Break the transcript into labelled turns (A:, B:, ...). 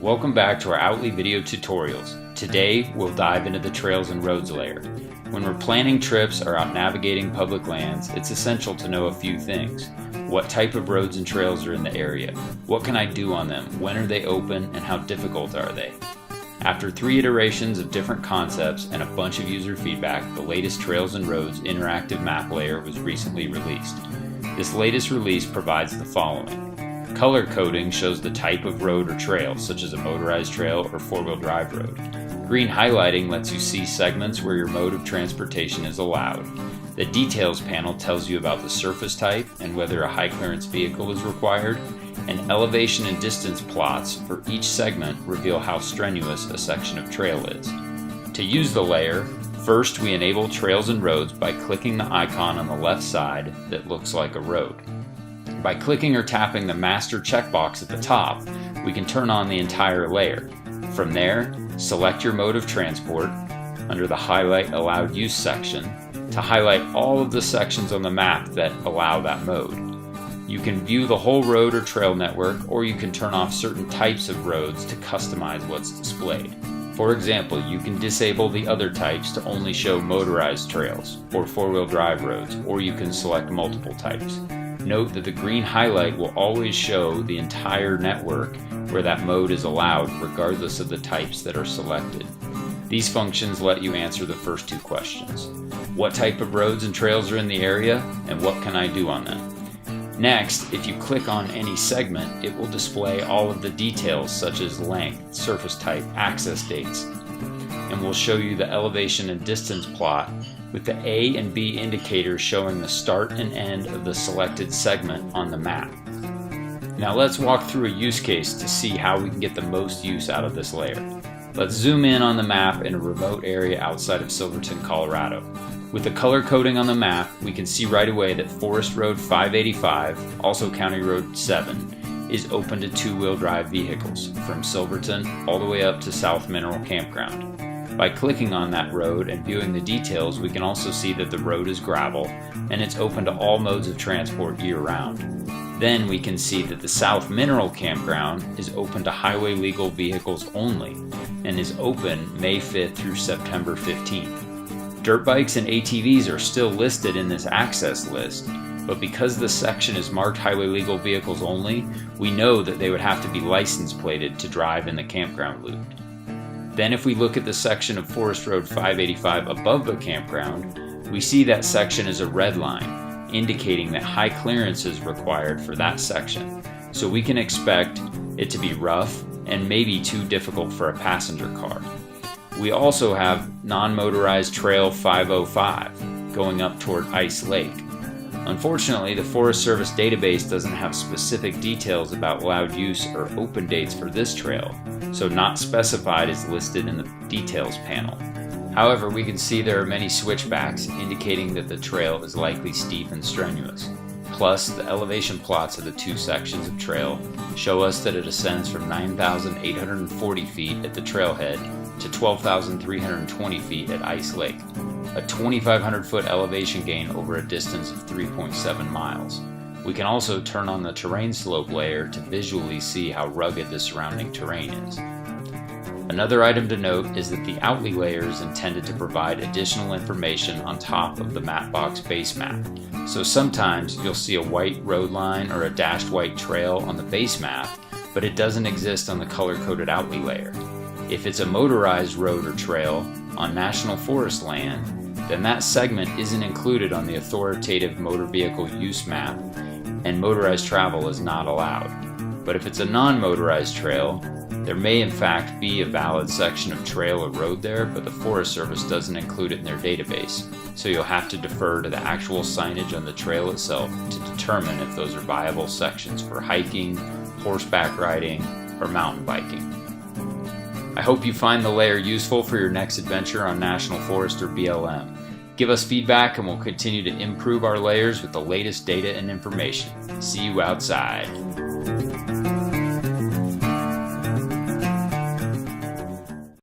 A: Welcome back to our Outly video tutorials. Today we'll dive into the Trails and Roads layer. When we're planning trips or out navigating public lands, it's essential to know a few things. What type of roads and trails are in the area? What can I do on them? When are they open and how difficult are they? After 3 iterations of different concepts and a bunch of user feedback, the latest Trails and Roads interactive map layer was recently released. This latest release provides the following. Color coding shows the type of road or trail, such as a motorized trail or 4-wheel drive road. Green highlighting lets you see segments where your mode of transportation is allowed. The details panel tells you about the surface type and whether a high clearance vehicle is required, and elevation and distance plots for each segment reveal how strenuous a section of trail is. To use the layer, first we enable Trails and Roads by clicking the icon on the left side that looks like a road. By clicking or tapping the master checkbox at the top, we can turn on the entire layer. From there, select your mode of transport under the Highlight Allowed Use section to highlight all of the sections on the map that allow that mode. You can view the whole road or trail network, or you can turn off certain types of roads to customize what's displayed. For example, you can disable the other types to only show motorized trails or 4-wheel drive roads, or you can select multiple types. Note that the green highlight will always show the entire network where that mode is allowed, regardless of the types that are selected. These functions let you answer the first 2 questions. What type of roads and trails are in the area, and what can I do on them? Next, if you click on any segment, it will display all of the details such as length, surface type, access dates, and will show you the elevation and distance plot with the A and B indicators showing the start and end of the selected segment on the map. Now let's walk through a use case to see how we can get the most use out of this layer. Let's zoom in on the map in a remote area outside of Silverton, Colorado. With the color coding on the map, we can see right away that Forest Road 585, also County Road 7, is open to 2-wheel drive vehicles from Silverton all the way up to South Mineral Campground. By clicking on that road and viewing the details, we can also see that the road is gravel and it's open to all modes of transport year-round. Then we can see that the South Mineral Campground is open to highway legal vehicles only and is open May 5th through September 15th. Dirt bikes and ATVs are still listed in this access list, but because the section is marked highway legal vehicles only, we know that they would have to be license plated to drive in the campground loop. Then if we look at the section of Forest Road 585 above the campground, we see that section is a red line, indicating that high clearance is required for that section. So we can expect it to be rough and maybe too difficult for a passenger car. We also have non-motorized Trail 505 going up toward Ice Lake. Unfortunately, the Forest Service database doesn't have specific details about allowed use or open dates for this trail, so not specified is listed in the details panel. However, we can see there are many switchbacks indicating that the trail is likely steep and strenuous. Plus, the elevation plots of the 2 sections of trail show us that it ascends from 9,840 feet at the trailhead to 12,320 feet at Ice Lake, a 2,500 foot elevation gain over a distance of 3.7 miles. We can also turn on the terrain slope layer to visually see how rugged the surrounding terrain is. Another item to note is that the Outly layer is intended to provide additional information on top of the Mapbox base map. So sometimes you'll see a white road line or a dashed white trail on the base map, but it doesn't exist on the color-coded Outly layer. If it's a motorized road or trail on national forest land, then that segment isn't included on the authoritative motor vehicle use map, and motorized travel is not allowed. But if it's a non-motorized trail, there may in fact be a valid section of trail or road there, but the Forest Service doesn't include it in their database, so you'll have to defer to the actual signage on the trail itself to determine if those are viable sections for hiking, horseback riding, or mountain biking. I hope you find the layer useful for your next adventure on National Forest or BLM. Give us feedback and we'll continue to improve our layers with the latest data and information. See you outside.